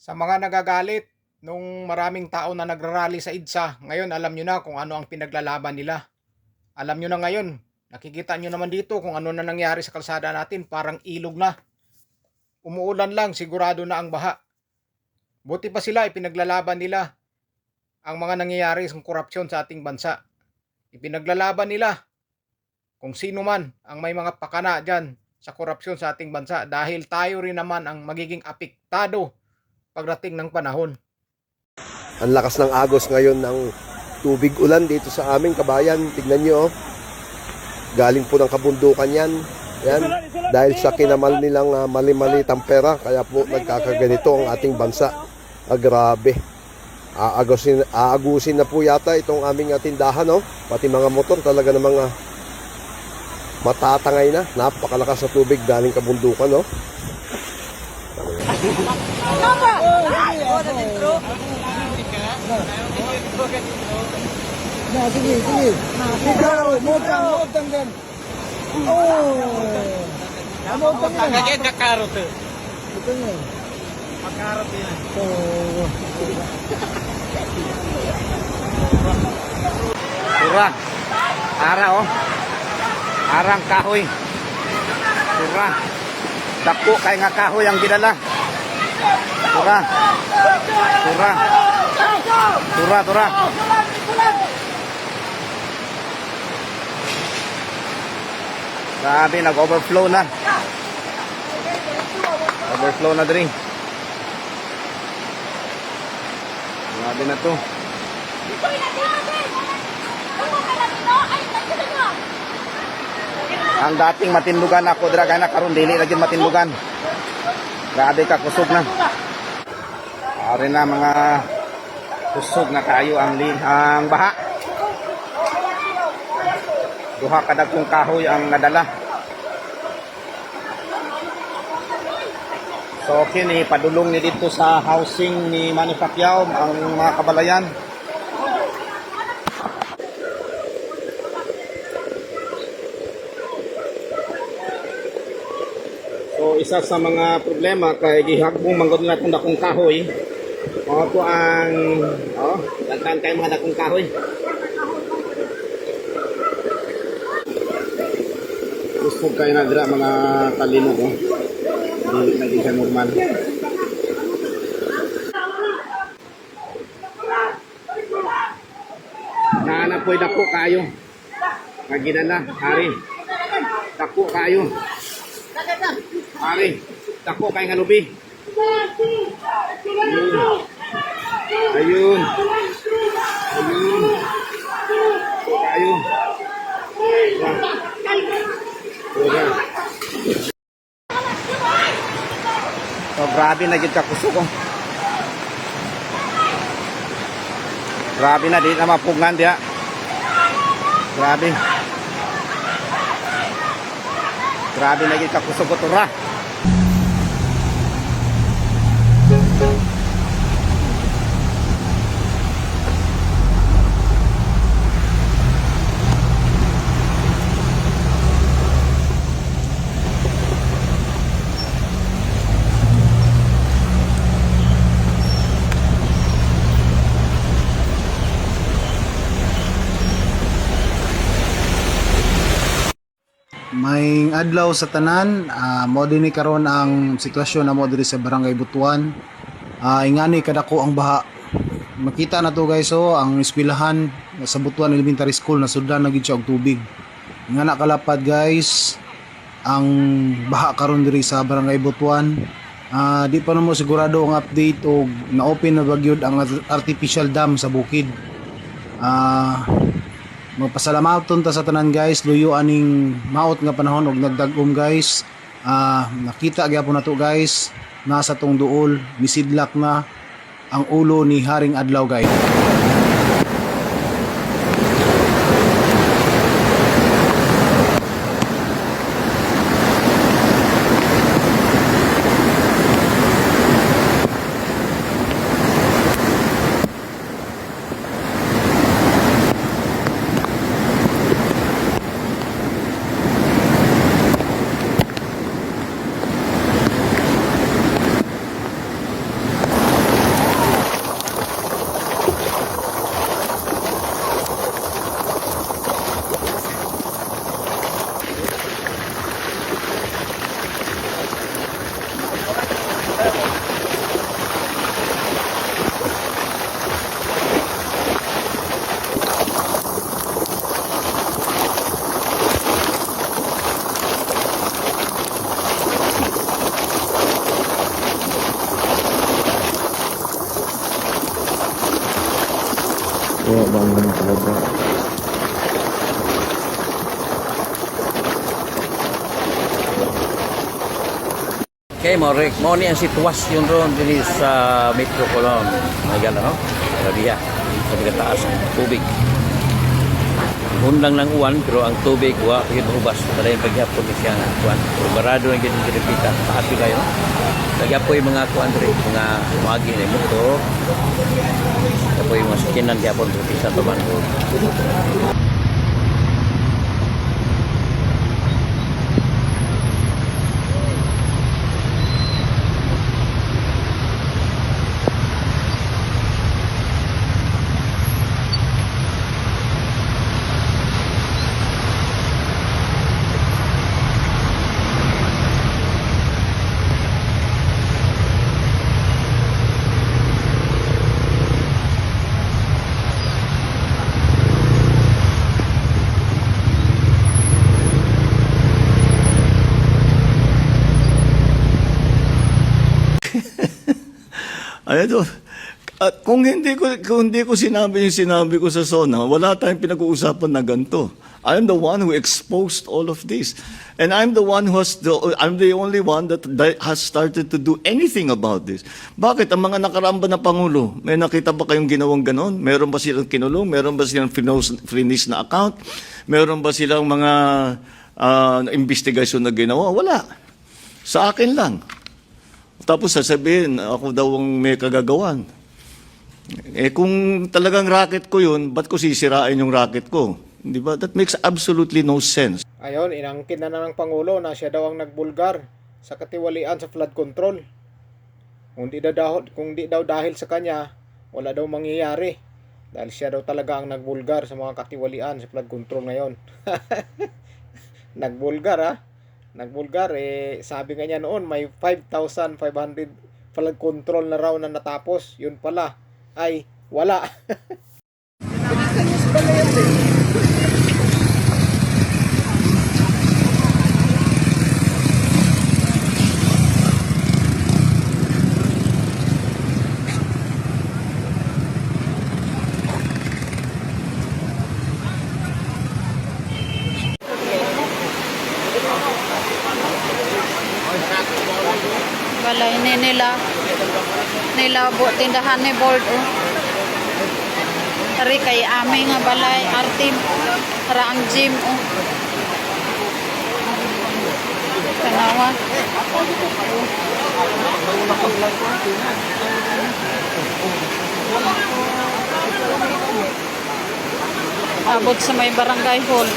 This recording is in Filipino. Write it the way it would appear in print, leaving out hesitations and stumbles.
Sa mga nagagalit nung maraming tao na nagrarally sa EDSA, ngayon alam nyo na kung ano ang pinaglalaban nila. Alam nyo na ngayon, nakikita nyo naman dito kung ano na nangyari sa kalsada natin, parang ilog na. Umuulan lang, sigurado na ang baha. Buti pa sila, ipinaglalaban nila ang mga nangyayari sa korupsyon sa ating bansa. Ipinaglalaban nila kung sino man ang may mga pakana dyan sa korupsyon sa ating bansa dahil tayo rin naman ang magiging apektado pagdating ng panahon. Ang lakas ng agos ngayon ng tubig ulan dito sa aming kabayan. Tignan nyo, galing po ng kabundukan yan. Yan. Dahil sa kinamal nilang mali-malitang pera, kaya po nagkakaganito ang ating bansa. Grabe. Aagusin na po yata itong aming tindahan, no? Pati mga motor talaga ng mga matatangay na. Napakalakas na tubig galing kabundukan, no? Nah, sige. Ikaw, mutang din. Oh. Mutang din. Kagaya kakarot eh. Ito nga. Makarot yan. Surah. Ara oh. Arang kahoy. Surah. Dako kay nga kahoy ang gidala. Surah. Grabe, nag-overflow na. Overflow na din. Grabe na to. Ang dating matindugan ako, draga na karon dili na gyud matindugan. Grabe ka, kusog na. Ari na mga kusog na kayo ang baha. Duha ka dagkong kahoy ang nadala. So kini padulong ni dito sa housing ni Manny Pacquiao ang mga kabalayan. So isa sa mga problema kay gihagbong manggod nila itong dakong kahoy. O po ang daghan kay mga dakong kahoy. Gusto kayo na dira mga talino ko. Hindi na siya normal. Naanapoy dako kayo. Maginala, hari. Dako kayo. Hari, dako kayo nga lubi. Ayun. Kayo. So grabe na gid ka kusog ko. Grabe na di na mapugngan dia. Grabe. Grabe na gid ka kusog ko tura. May adlaw sa tanan, mo dinhi karon ang sitwasyon na mo diri sa Barangay Butuan. Ingani kadako ang baha. Makita na to guys, ang eskwelahan sa Butuan Elementary School na sudlan na gid siya og tubig. Ingana kalapad guys ang baha karon diri sa Barangay Butuan. Di pa mo sigurado ang update og na-open na bagyod ang artificial dam sa bukid. Magpasalamaton ta sa tanan guys, luyo aning maot nga panahon og nagdagom guys. Nakita gyapon nato guys, nasa tong duol, misidlak na ang ulo ni Haring Adlaw guys. Kaya ba naman talaga? Okay, mo ni ang sitwasyon ron din sa Metro Colon. Nagala, no? Grabe ya. Sa taas ng tubig. Hundang ng uwan, pero ang tubig, yun mahubas. Para yung paghapon siya ng uwan. Pero barado ng ganyan kinipita. Paas yun kayo. Nagyapo yung mga kuwan rin, mga umagi na yung motor. Nagyapo yung mga sakinan, nagyapo yung pisa taman. Ano, at kung hindi ko sinabi yung sinabi ko sa SONA, wala tayong pinag-uusapan na ganito. I'm the one who exposed all of this. And I'm the only one that has started to do anything about this. Bakit? Ang mga nakaramba na Pangulo, may nakita ba kayong ginawang ganon? Meron ba silang kinulong? Meron ba silang freeze na account? Meron ba silang mga investigasyon na ginawa? Wala. Sa akin lang. Tapos sasabihin, ako daw ang may kagagawan. Eh kung talagang racket ko yun, ba't ko sisirain yung racket ko? Di ba? That makes absolutely no sense. Ayon, inangkin na ng Pangulo na siya daw ang nagbulgar sa katiwalian sa flood control. Kung di daw dahil sa kanya, wala daw mangyayari. Dahil siya daw talaga ang nagbulgar sa mga katiwalian sa flood control ngayon. Nagbulgar ha? Nagbulgar, sabi nga niya noon, may 5,500 flood control na raw na natapos. Yun pala, ay wala. Balay ni nila tindahan ni board Tari kay aming nga balay artim para ang gym Kanawa. Abot sa may barangay hall.